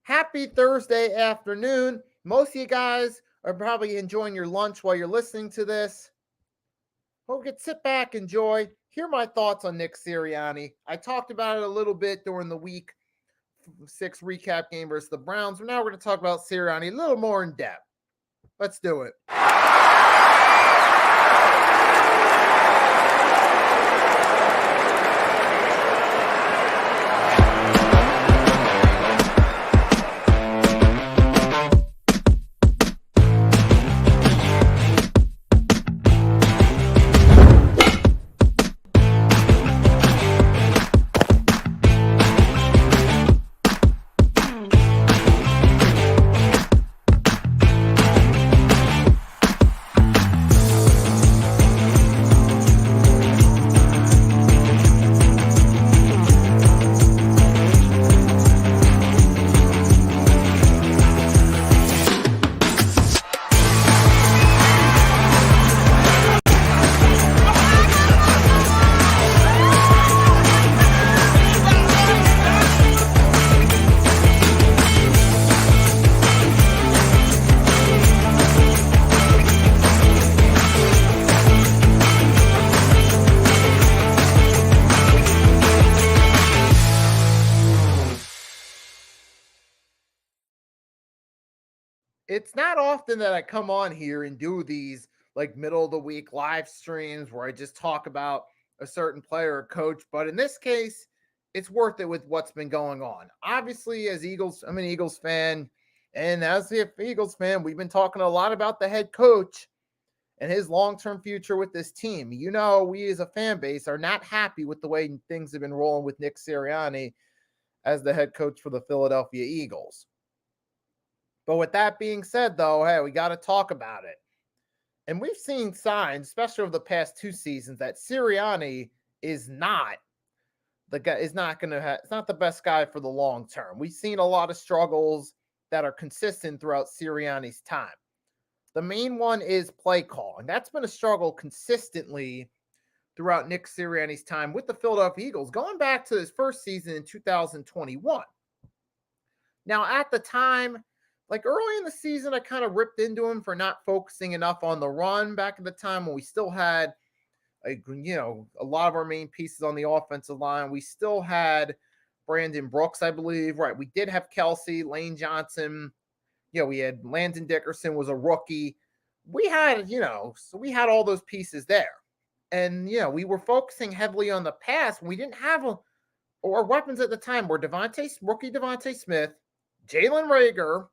Happy Thursday afternoon. Most of you guys are probably enjoying your lunch while you're listening to this. Hope you can sit back, enjoy, hear my thoughts on Nick Sirianni. I talked about it a little bit during the week 6 recap game versus the Browns. But now we're going to talk about Sirianni a little more in depth. Let's do it. It's not often that I come on here and do these like middle of the week live streams where I just talk about a certain player or coach, but in this case, it's worth it with what's been going on. Obviously, as Eagles, I'm an Eagles fan, and as the Eagles fan, we've been talking a lot about the head coach and his long-term future with this team. You know, we as a fan base are not happy with the way things have been rolling with Nick Sirianni as the head coach for the Philadelphia Eagles. But with that being said, though, hey, we got to talk about it. And we've seen signs, especially over the past 2 seasons, that Sirianni is not the guy. Is not going to have. It's not the best guy for the long term. We've seen a lot of struggles that are consistent throughout Sirianni's time. The main one is play calling. That's been a struggle consistently throughout Nick Sirianni's time with the Philadelphia Eagles, going back to his first season in 2021. Now, at the time, like early in the season, I kind of ripped into him for not focusing enough on the run back at the time when we still had, a lot of our main pieces on the offensive line. We still had Brandon Brooks, I believe. Right. We did have Kelsey, Lane Johnson. We had Landon Dickerson was a rookie. We had, so we had all those pieces there. And, we were focusing heavily on the pass. We didn't have our weapons at the time were rookie Devontae Smith, Jalen Reagor.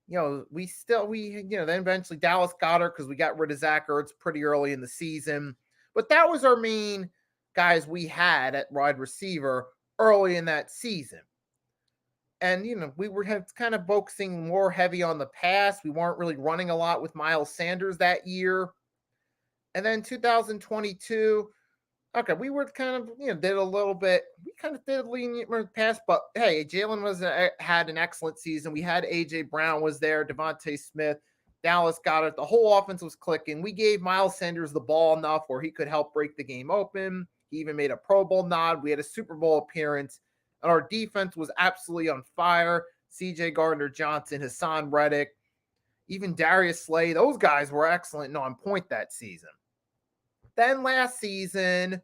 Then eventually Dallas Goedert because we got rid of Zach Ertz pretty early in the season. But that was our main guys we had at wide receiver early in that season. And, we were kind of focusing more heavy on the pass. We weren't really running a lot with Miles Sanders that year. And then 2022, okay, we were kind of, did a little bit. We kind of did lenient pass, but hey, Jalen had an excellent season. We had AJ Brown was there, Devontae Smith, Dallas Goedert. The whole offense was clicking. We gave Miles Sanders the ball enough where he could help break the game open. He even made a Pro Bowl nod. We had a Super Bowl appearance, and our defense was absolutely on fire. C.J. Gardner-Johnson, Hassan Reddick, even Darius Slay. Those guys were excellent and on point that season. Then last season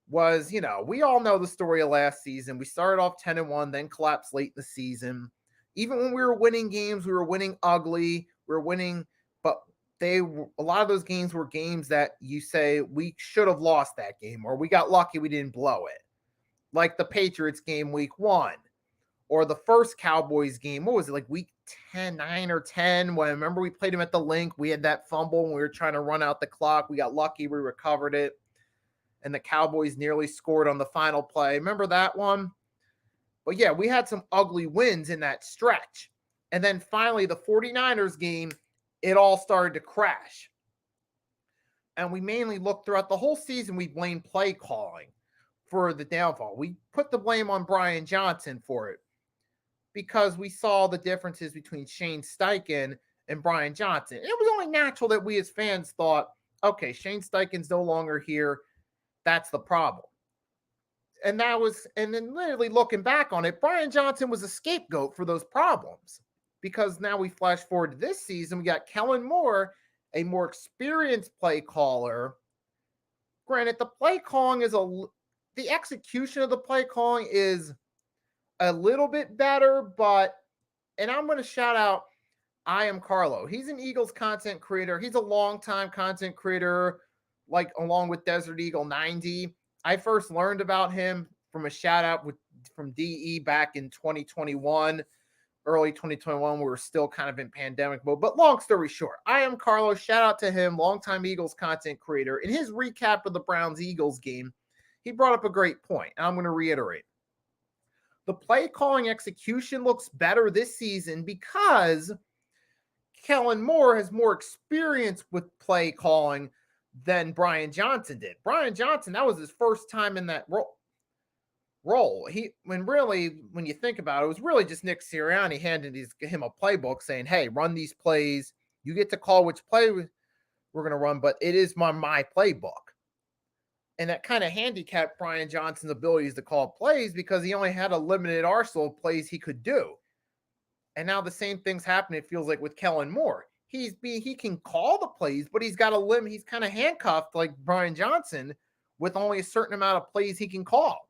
was, we all know the story of last season. We started off 10-1, then collapsed late in the season. Even when we were winning games, we were winning ugly. We were winning, but a lot of those games were games that you say we should have lost that game, or we got lucky we didn't blow it. Like the Patriots game week 1, or the first Cowboys game. What was it, like week 9 or 10? When I remember we played them at the Link. We had that fumble when we were trying to run out the clock. We got lucky. We recovered it. And the Cowboys nearly scored on the final play. Remember that one? But yeah, we had some ugly wins in that stretch. And then finally, the 49ers game, it all started to crash. And we mainly looked throughout the whole season, we blamed play calling for the downfall. We put the blame on Brian Johnson for it because we saw the differences between Shane Steichen and Brian Johnson. And it was only natural that we as fans thought, okay, Shane Steichen's no longer here. That's the problem. And then literally looking back on it, Brian Johnson was a scapegoat for those problems, because now we flash forward to this season. We got Kellen Moore, a more experienced play caller. Granted, the execution of the play calling is a little bit better, and I'm going to shout out I Am Carlo. He's an Eagles content creator. He's a longtime content creator, like along with Desert Eagle 90. I first learned about him from a shout out from DE back in 2021, early 2021. We were still kind of in pandemic mode. But long story short, I Am Carlo. Shout out to him, longtime Eagles content creator. In his recap of the Browns-Eagles game, he brought up a great point, and I'm going to reiterate. The play calling execution looks better this season because Kellen Moore has more experience with play calling than Brian Johnson did. Brian Johnson, that was his first time in that role. When you think about it, it was really just Nick Sirianni handing him a playbook saying, hey, run these plays. You get to call which play we're going to run, but it is my playbook. And that kind of handicapped Brian Johnson's abilities to call plays because he only had a limited arsenal of plays he could do. And now the same thing's happening, it feels like, with Kellen Moore. He can call the plays, but he's got a limit. He's kind of handcuffed like Brian Johnson with only a certain amount of plays he can call.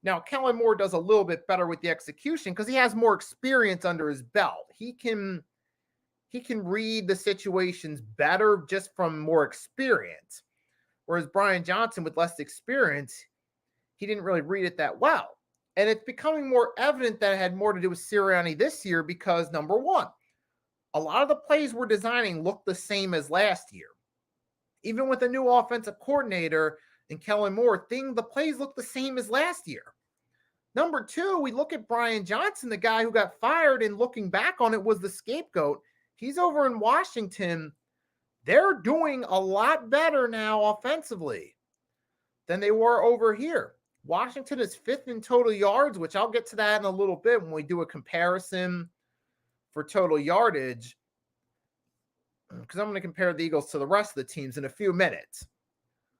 Now, Kellen Moore does a little bit better with the execution because he has more experience under his belt. He can read the situations better just from more experience. Whereas Brian Johnson, with less experience, he didn't really read it that well. And it's becoming more evident that it had more to do with Sirianni this year because, number one, a lot of the plays we're designing look the same as last year. Even with a new offensive coordinator and Kellen Moore, the plays look the same as last year. Number two, we look at Brian Johnson, the guy who got fired, and looking back on it was the scapegoat. He's over in Washington. They're doing a lot better now offensively than they were over here. Washington is 5th in total yards, which I'll get to that in a little bit when we do a comparison for total yardage, because I'm going to compare the Eagles to the rest of the teams in a few minutes.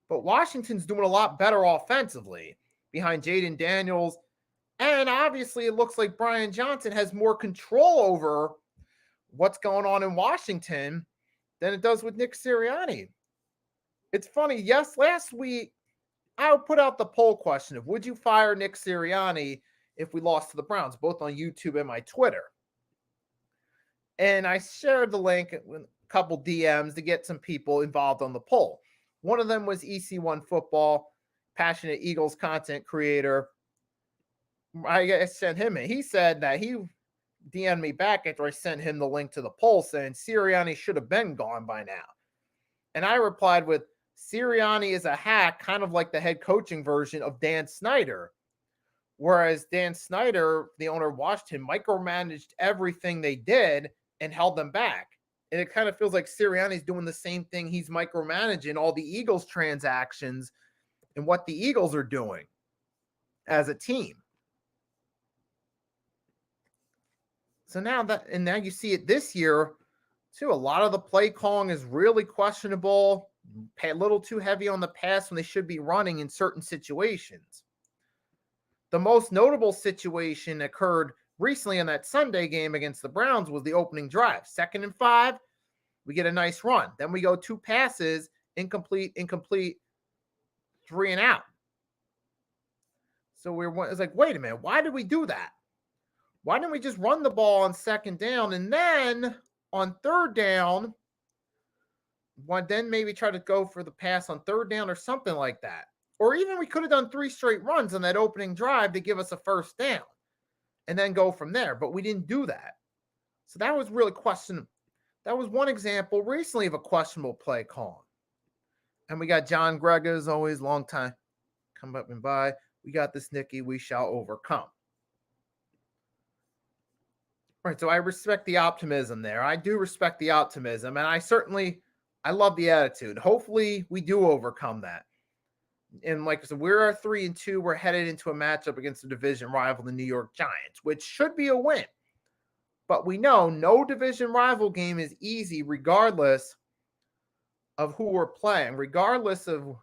But Washington's doing a lot better offensively behind Jaden Daniels. And obviously, it looks like Brian Johnson has more control over what's going on in Washington than it does with Nick Sirianni. It's funny. Yes, last week, I put out the poll question of would you fire Nick Sirianni if we lost to the Browns, both on YouTube and my Twitter. And I shared the link with a couple DMs to get some people involved on the poll. One of them was EC1 Football, passionate Eagles content creator. I sent him in. He said that he DM'd me back after I sent him the link to the poll saying Sirianni should have been gone by now. And I replied with, Sirianni is a hack, kind of like the head coaching version of Dan Snyder. Whereas Dan Snyder, the owner of Washington, micromanaged everything they did and held them back. And it kind of feels like Sirianni's doing the same thing. He's micromanaging all the Eagles transactions and what the Eagles are doing as a team. So now you see it this year too. A lot of the play calling is really questionable, a little too heavy on the pass when they should be running in certain situations. The most notable situation occurred recently in that Sunday game against the Browns was the opening drive. 2nd and 5, we get a nice run. Then we go 2 passes, incomplete, 3 and out. So it's like, wait a minute, why did we do that? Why didn't we just run the ball on 2nd down and then on 3rd down, then maybe try to go for the pass on 3rd down or something like that? Or even we could have done 3 straight runs on that opening drive to give us a 1st down and then go from there. But we didn't do that. So that was really questionable. That was one example recently of a questionable play call. And we got John Gregg, as always, long time. Come up and by. We got this, Nicky. We shall overcome. All right, so I respect the optimism there. I do respect the optimism, and I love the attitude. Hopefully, we do overcome that. And like I said, we're 3-2. We're headed into a matchup against a division rival, the New York Giants, which should be a win. But we know no division rival game is easy, regardless of who we're playing. Regardless of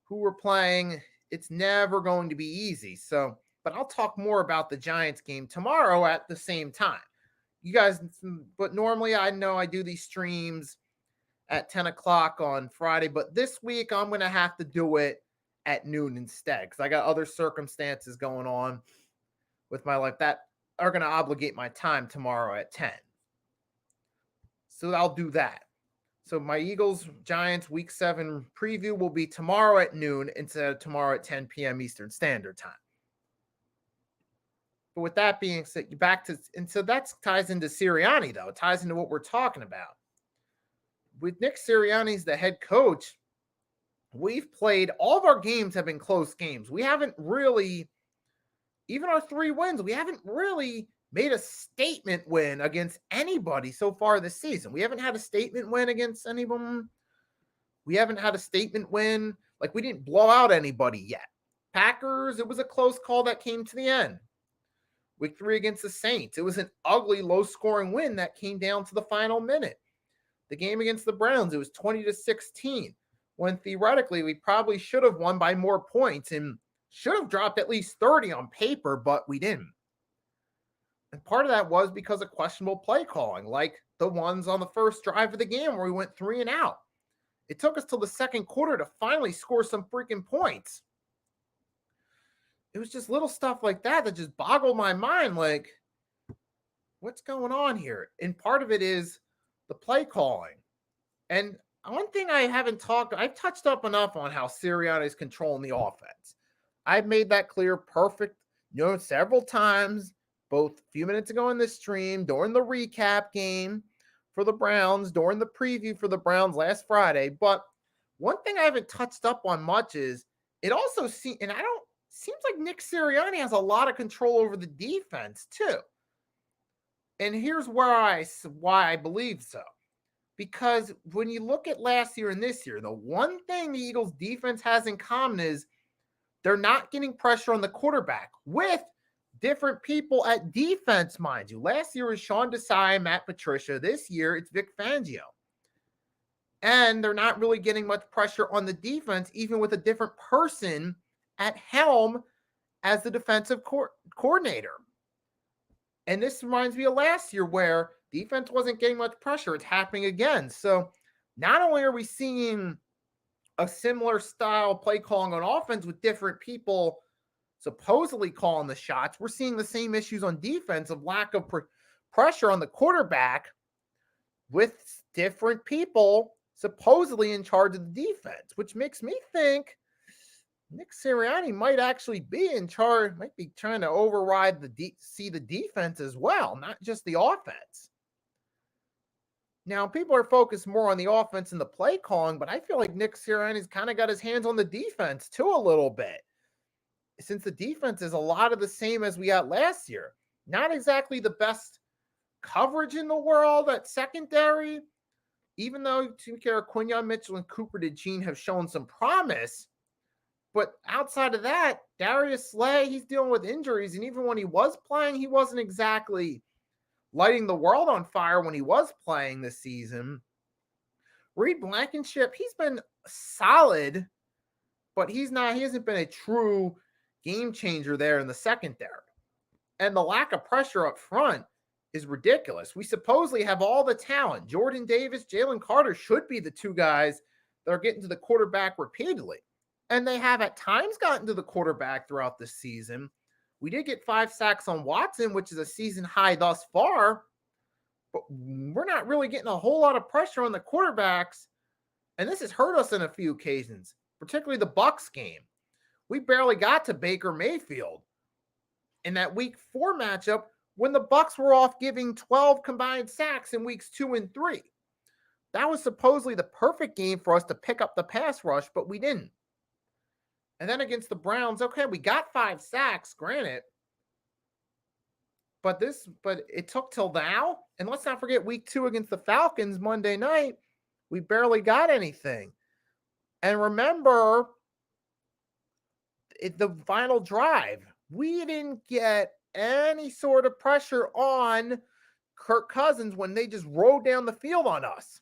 who we're playing, It's never going to be easy. So, but I'll talk more about the Giants game tomorrow at the same time. You guys, but normally I know I do these streams at 10 o'clock on Friday, but this week I'm going to have to do it at noon instead because I got other circumstances going on with my life that are going to obligate my time tomorrow at 10. So I'll do that. So my Eagles Giants week 7 preview will be tomorrow at noon instead of tomorrow at 10 p.m. Eastern Standard Time. But with that being said, back to, and so that ties into Sirianni, though. It ties into what we're talking about. With Nick Sirianni, the head coach, we've played, all of our games have been close games. We haven't really, even our 3 wins, we haven't really made a statement win against anybody so far this season. We haven't had a statement win against anyone. We haven't had a statement win. Like, we didn't blow out anybody yet. Packers, it was a close call that came to the end. Week 3 against the Saints, it was an ugly, low-scoring win that came down to the final minute. The game against the Browns, it was 20-16, when theoretically we probably should have won by more points and should have dropped at least 30 on paper, but we didn't. And part of that was because of questionable play calling, like the ones on the first drive of the game where we went 3 and out. It took us till the second quarter to finally score some freaking points. It was just little stuff like that that just boggled my mind. Like, what's going on here? And part of it is the play calling. And one thing I've touched up enough on how Sirianni is controlling the offense. I've made that clear several times, both a few minutes ago in this stream, during the recap game for the Browns, during the preview for the Browns last Friday. But one thing I haven't touched up on much is it also seems like Nick Sirianni has a lot of control over the defense too. And here's why I believe so. Because when you look at last year and this year, the one thing the Eagles defense has in common is they're not getting pressure on the quarterback with different people at defense, mind you. Last year was Sean Desai, Matt Patricia. This year it's Vic Fangio. And they're not really getting much pressure on the defense, even with a different person at helm as the defensive coordinator. And this reminds me of last year where defense wasn't getting much pressure. It's happening again. So not only are we seeing a similar style play calling on offense with different people supposedly calling the shots, we're seeing the same issues on defense of lack of pressure on the quarterback with different people supposedly in charge of the defense, which makes me think Nick Sirianni might actually be in charge, might be trying to override the defense as well, not just the offense. Now, people are focused more on the offense and the play calling, but I feel like Nick Sirianni's kind of got his hands on the defense too a little bit. Since the defense is a lot of the same as we had last year. Not exactly the best coverage in the world at secondary, even though Quinyon Mitchell and Cooper DeJean have shown some promise. But outside of that, Darius Slay, he's dealing with injuries. And even when he was playing, he wasn't exactly lighting the world on fire when he was playing this season. Reed Blankenship, he's been solid, but he hasn't been a true game changer there in the secondary. And the lack of pressure up front is ridiculous. We supposedly have all the talent. Jordan Davis, Jalen Carter should be the 2 guys that are getting to the quarterback repeatedly. And they have at times gotten to the quarterback throughout the season. We did get 5 sacks on Watson, which is a season high thus far, but we're not really getting a whole lot of pressure on the quarterbacks. And this has hurt us on a few occasions, particularly the Bucs game. We barely got to Baker Mayfield in that week 4 matchup when the Bucs were off giving 12 combined sacks in weeks 2 and 3. That was supposedly the perfect game for us to pick up the pass rush, but we didn't. And then against the Browns, okay, we got 5 sacks, granted. But it took till now. And let's not forget week 2 against the Falcons Monday night, we barely got anything. And remember, the final drive, we didn't get any sort of pressure on Kirk Cousins when they just rode down the field on us.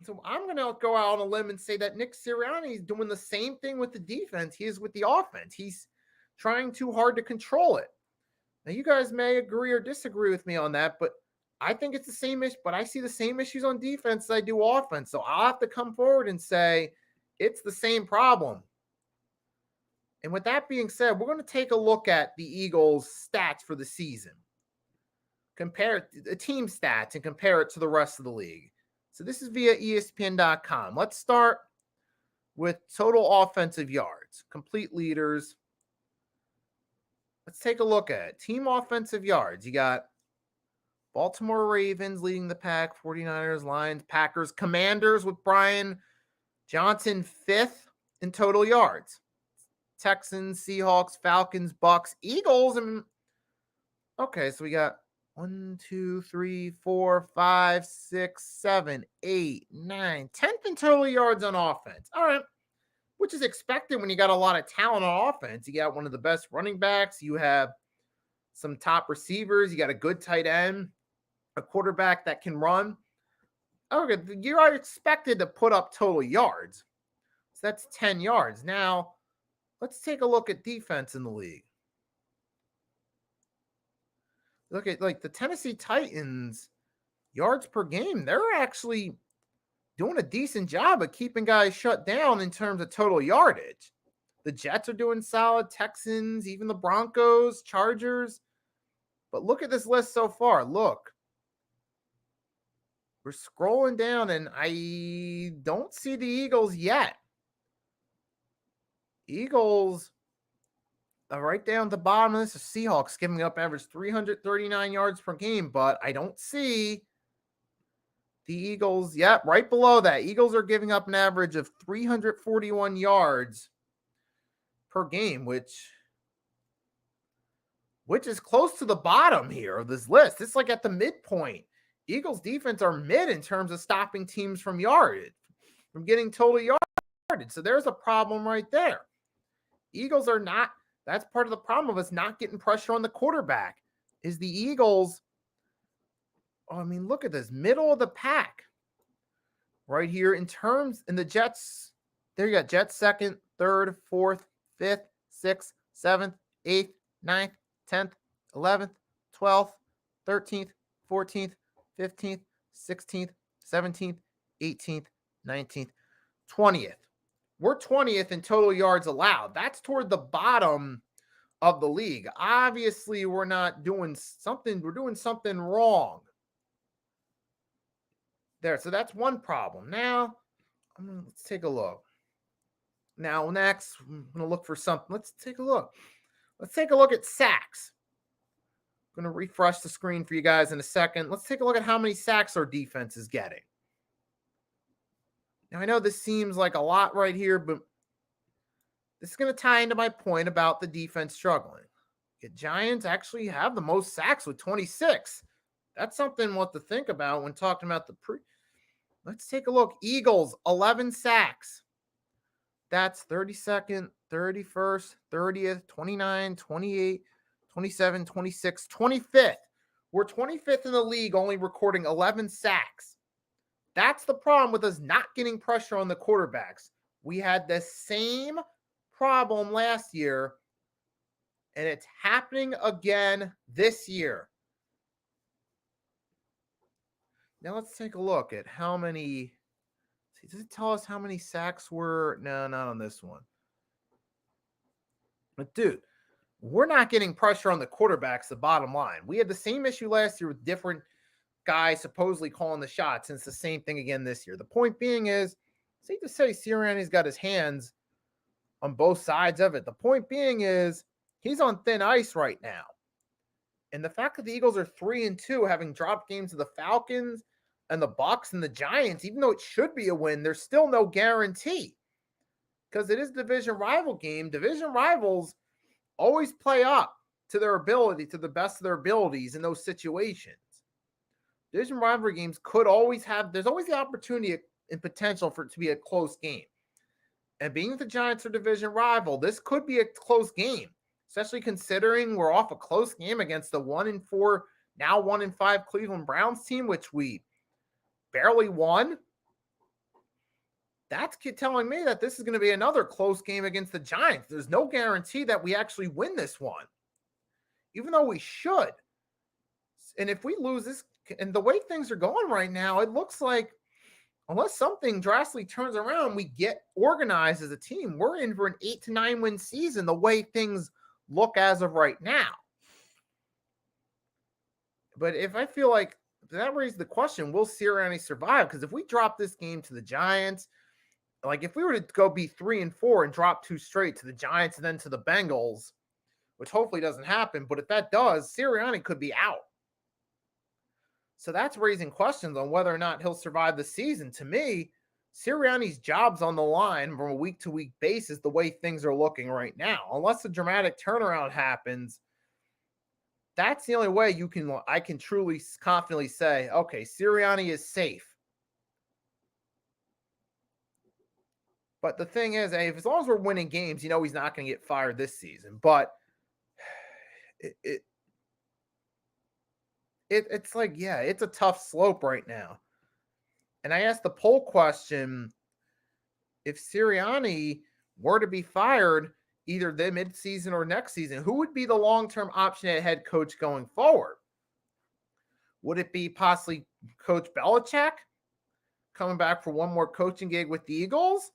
So I'm going to go out on a limb and say that Nick Sirianni is doing the same thing with the defense he is with the offense. He's trying too hard to control it. Now, you guys may agree or disagree with me on that, but I think it's the same issue. But I see the same issues on defense as I do offense. So I'll have to come forward and say it's the same problem. And with that being said, we're going to take a look at the Eagles' stats for the season. Compare the team stats and compare it to the rest of the league. So this is via ESPN.com. Let's start with total offensive yards, complete leaders. Let's take a look at it. Team offensive yards. You got Baltimore Ravens leading the pack, 49ers, Lions, Packers, Commanders with Brian Johnson fifth in total yards. Texans, Seahawks, Falcons, Bucks, Eagles. And okay, so we got 1, 2, 3, 4, 5, 6, 7, 8, 9, 10th in total yards on offense. All right, which is expected when you got a lot of talent on offense. You got one of the best running backs. You have some top receivers. You got a good tight end, a quarterback that can run. Okay, you are expected to put up total yards. So that's 10 yards. Now, let's take a look at defense in the league. Look at like the Tennessee Titans yards per game. They're actually doing a decent job of keeping guys shut down in terms of total yardage. The Jets are doing solid, Texans, even the Broncos, Chargers. But look at this list so far. Look, we're scrolling down and I don't see the Eagles yet. Eagles right down at the bottom of this is Seahawks giving up average 339 yards per game, but I don't see the Eagles. Yep, right below that. Eagles are giving up an average of 341 yards per game, which is close to the bottom here of this list. It's like at the midpoint. Eagles defense are mid in terms of stopping teams from getting total yardage. So there's a problem right there. Eagles are not. That's part of the problem of us not getting pressure on the quarterback is the Eagles. Oh, I mean, look at this middle of the pack right here in the Jets. There you got Jets second, third, fourth, fifth, sixth, seventh, eighth, ninth, 10th, 11th, 12th, 13th, 14th, 15th, 16th, 17th, 18th, 19th, 20th. We're 20th in total yards allowed. That's toward the bottom of the league. Obviously, we're doing something wrong there. So that's one problem. Now, let's take a look. Now, next, I'm going to look for something. Let's take a look. Let's take a look at sacks. I'm going to refresh the screen for you guys in a second. Let's take a look at how many sacks our defense is getting. Now, I know this seems like a lot right here, but this is going to tie into my point about the defense struggling. The Giants actually have the most sacks with 26. That's something what to think about when talking about Let's take a look. Eagles, 11 sacks. That's 32nd, 31st, 30th, 29, 28, 27, 26, 25th. We're 25th in the league, only recording 11 sacks. That's the problem with us not getting pressure on the quarterbacks. We had the same problem last year, and it's happening again this year. Now let's take a look at how many. Does it tell us how many sacks were? No, not on this one. But dude, we're not getting pressure on the quarterbacks, the bottom line. We had the same issue last year with different guys supposedly calling the shots, and it's the same thing again this year. The point being is, safe to say Sirianni's got his hands on both sides of it. The point being is, he's on thin ice right now. And the fact that the Eagles are 3-2, having dropped games to the Falcons and the Bucks and the Giants, even though it should be a win, there's still no guarantee. Because it is a division rival game. Division rivals always play up to their ability, to the best of their abilities in those situations. Division rivalry games there's always the opportunity and potential for it to be a close game. And being that the Giants are division rival, this could be a close game, especially considering we're off a close game against the 1-4, now 1-5 Cleveland Browns team, which we barely won. that's telling me that this is going to be another close game against the Giants. There's no guarantee that we actually win this one, even though we should. And if we lose this, and the way things are going right now, it looks like unless something drastically turns around, we get organized as a team, we're in for an 8 to 9 win season the way things look as of right now. But if I feel like that raises the question, will Sirianni survive? Because if we drop this game to the Giants, like if we were to go be 3-4 and drop 2 straight to the Giants and then to the Bengals, which hopefully doesn't happen, but if that does, Sirianni could be out. So that's raising questions on whether or not he'll survive the season. To me, Sirianni's job's on the line from a week-to-week basis the way things are looking right now. Unless a dramatic turnaround happens, that's the only way I can truly confidently say, okay, Sirianni is safe. But the thing is, as long as we're winning games, he's not going to get fired this season. But it's like, yeah, it's a tough slope right now. And I asked the poll question, if Sirianni were to be fired either the midseason or next season, who would be the long-term option at head coach going forward? Would it be possibly Coach Belichick coming back for one more coaching gig with the Eagles?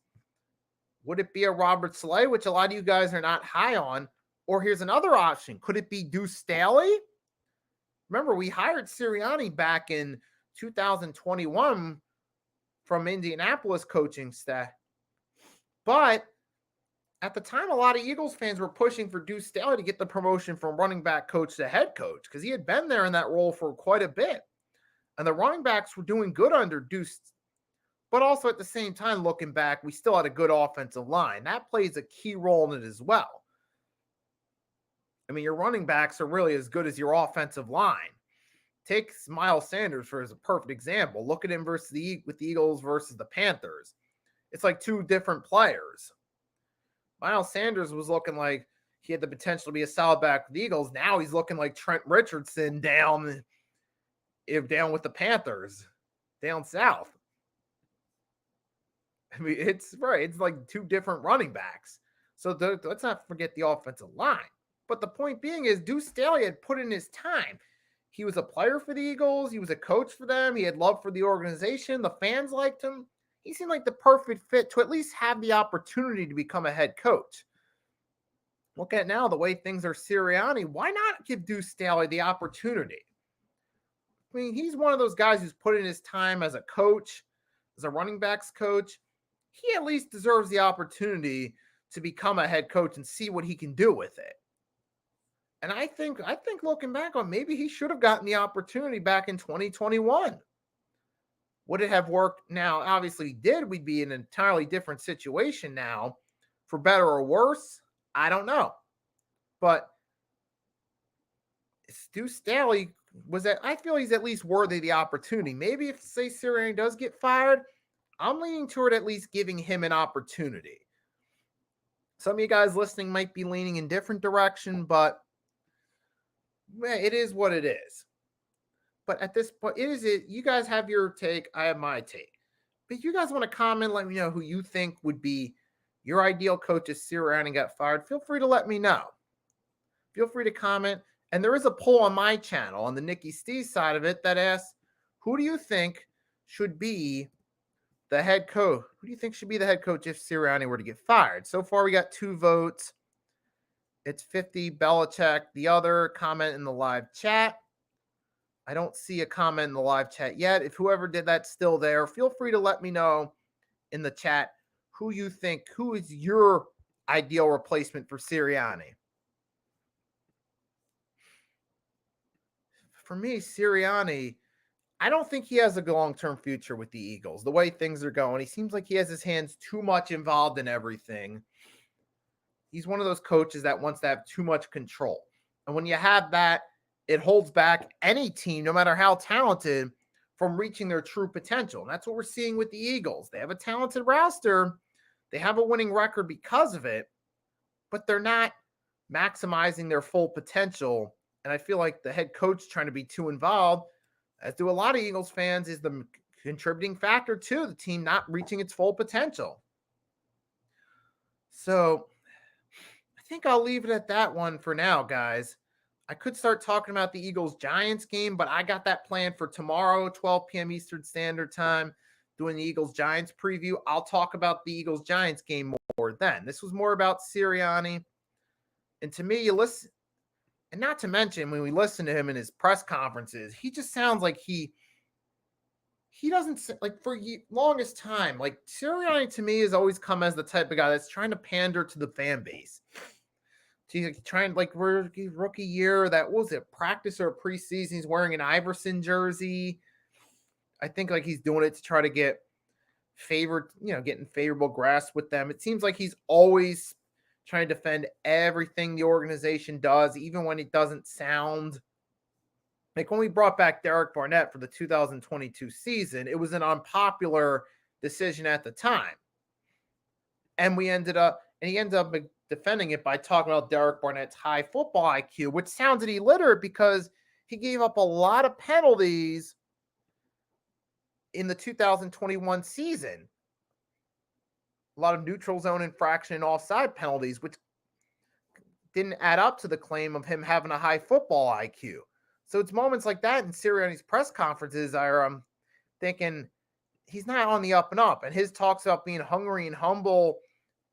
Would it be a Robert Saleh, which a lot of you guys are not high on? Or here's another option. Could it be Deuce Staley? Remember, we hired Sirianni back in 2021 from Indianapolis coaching staff. But at the time, a lot of Eagles fans were pushing for Deuce Staley to get the promotion from running back coach to head coach because he had been there in that role for quite a bit. And the running backs were doing good under Deuce. But also at the same time, looking back, we still had a good offensive line. That plays a key role in it as well. I mean, your running backs are really as good as your offensive line. Take Miles Sanders as a perfect example. Look at him with the Eagles versus the Panthers. It's like 2 different players. Miles Sanders was looking like he had the potential to be a solid back with the Eagles. Now he's looking like Trent Richardson down with the Panthers, down south. I mean, it's right. It's like 2 different running backs. So let's not forget the offensive line. But the point being is Deuce Staley had put in his time. He was a player for the Eagles. He was a coach for them. He had love for the organization. The fans liked him. He seemed like the perfect fit to at least have the opportunity to become a head coach. Look at now the way things are Sirianni. Why not give Deuce Staley the opportunity? I mean, he's one of those guys who's put in his time as a coach, as a running backs coach. He at least deserves the opportunity to become a head coach and see what he can do with it. And I think looking back on, maybe he should have gotten the opportunity back in 2021. Would it have worked? Now, obviously, did we'd be in an entirely different situation now, for better or worse? I don't know. But Deuce Staley I feel he's at least worthy of the opportunity. Maybe if, say, Sirianni does get fired, I'm leaning toward at least giving him an opportunity. Some of you guys listening might be leaning in different direction, but it is what it is. But at this point, you guys have your take. I have my take. But if you guys want to comment, let me know who you think would be your ideal coach if Sirianni got fired. Feel free to let me know. Feel free to comment. And there is a poll on my channel on the Nikki Stees side of it that asks, who do you think should be the head coach? Who do you think should be the head coach if Sirianni were to get fired? So far, we got 2 votes. It's 50 Belichick. The other comment in the live chat. I don't see a comment in the live chat yet. If whoever did that's still there, feel free to let me know in the chat who you think, who is your ideal replacement for Sirianni. For me, Sirianni, I don't think he has a long-term future with the Eagles. The way things are going, he seems like he has his hands too much involved in everything. He's one of those coaches that wants to have too much control. And when you have that, it holds back any team, no matter how talented, from reaching their true potential. And that's what we're seeing with the Eagles. They have a talented roster. They have a winning record because of it, but they're not maximizing their full potential. And I feel like the head coach trying to be too involved, as do a lot of Eagles fans, is the contributing factor to the team not reaching its full potential. So I think I'll leave it at that one for now, guys. I could start talking about the Eagles Giants game, but I got that planned for tomorrow, 12 p.m. Eastern Standard Time, doing the Eagles Giants preview. I'll talk about the Eagles Giants game more then. This was more about Sirianni. And to me, you listen, and not to mention when we listen to him in his press conferences, he just sounds like he doesn't like for longest time. Like Sirianni to me has always come as the type of guy that's trying to pander to the fan base. He's trying like rookie year. That was it, practice or preseason. He's wearing an Iverson jersey. I think like he's doing it to try to get getting favorable grasp with them. It seems like he's always trying to defend everything the organization does, even when it doesn't sound like when we brought back Derek Barnett for the 2022 season, it was an unpopular decision at the time. And he ended up defending it by talking about Derek Barnett's high football IQ, which sounded illiterate because he gave up a lot of penalties in the 2021 season. A lot of neutral zone infraction and offside penalties, which didn't add up to the claim of him having a high football IQ. So it's moments like that in Sirianni's press conferences I'm thinking he's not on the up and up. And his talks about being hungry and humble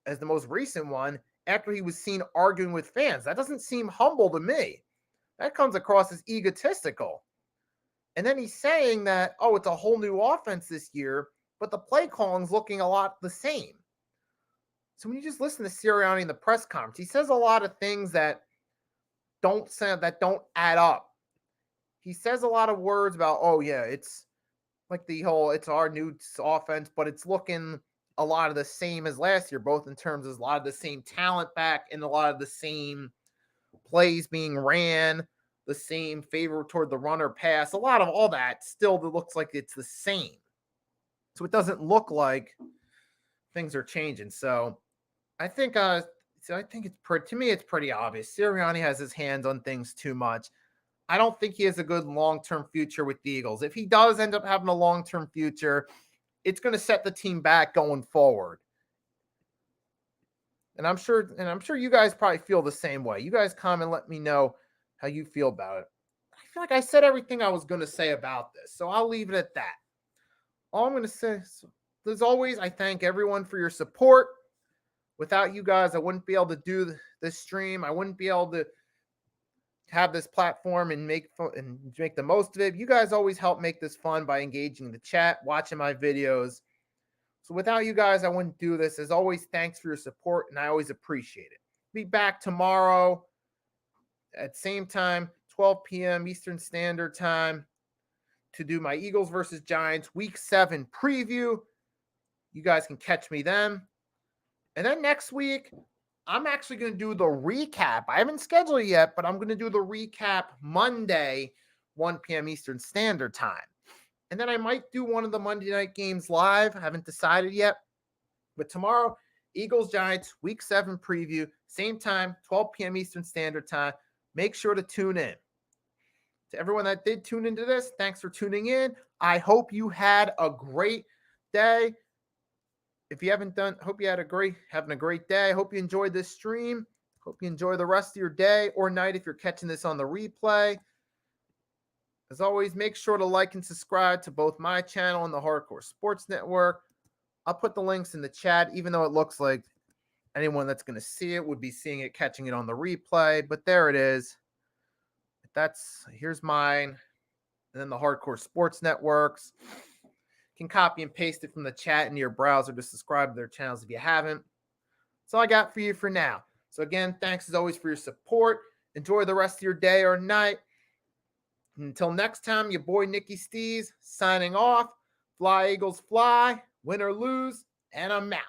as the most recent one after he was seen arguing with fans. That doesn't seem humble to me. That comes across as egotistical. And then he's saying that, it's a whole new offense this year, but the play calling's looking a lot the same. So when you just listen to Sirianni in the press conference, he says a lot of things that don't add up. He says a lot of words about, it's like it's our new offense, but it's looking a lot of the same as last year, both in terms of a lot of the same talent back and a lot of the same plays being ran, the same favor toward the runner pass, a lot of all that still looks like it's the same. So it doesn't look like things are changing. So I think to me, it's pretty obvious. Sirianni has his hands on things too much. I don't think he has a good long-term future with the Eagles. If he does end up having a long-term future, it's going to set the team back going forward. And I'm sure you guys probably feel the same way. You guys comment, let me know how you feel about it. I feel like I said everything I was going to say about this, so I'll leave it at that. All I'm going to say, as always, I thank everyone for your support. Without you guys, I wouldn't be able to do this stream. I wouldn't be able to have this platform and make the most of it. You guys always help make this fun by engaging in the chat, watching my videos. So without you guys, I wouldn't do this. As always, thanks for your support, and I always appreciate it. Be back tomorrow at same time, 12 p.m. Eastern Standard Time, to do my Eagles versus Giants Week 7 preview. You guys can catch me then. And then next week, I'm actually going to do the recap. I haven't scheduled it yet, but I'm going to do the recap Monday, 1 p.m. Eastern Standard Time. And then I might do one of the Monday night games live. I haven't decided yet. But tomorrow, Eagles-Giants Week 7 preview, same time, 12 p.m. Eastern Standard Time. Make sure to tune in. To everyone that did tune into this, thanks for tuning in. I hope you had a great day. If you haven't done, hope you had having a great day. I hope you enjoyed this stream. Hope you enjoy the rest of your day or night if you're catching this on the replay. As always, make sure to like and subscribe to both my channel and the Hardcore Sports Network. I'll put the links in the chat, even though it looks like anyone that's going to see it would be seeing it, catching it on the replay. But there it is. Here's mine. And then the Hardcore Sports Networks. You can copy and paste it from the chat into your browser to subscribe to their channels if you haven't. That's all I got for you for now. So again, thanks as always for your support. Enjoy the rest of your day or night. Until next time, your boy Nicky Stees signing off. Fly Eagles fly, win or lose, and I'm out.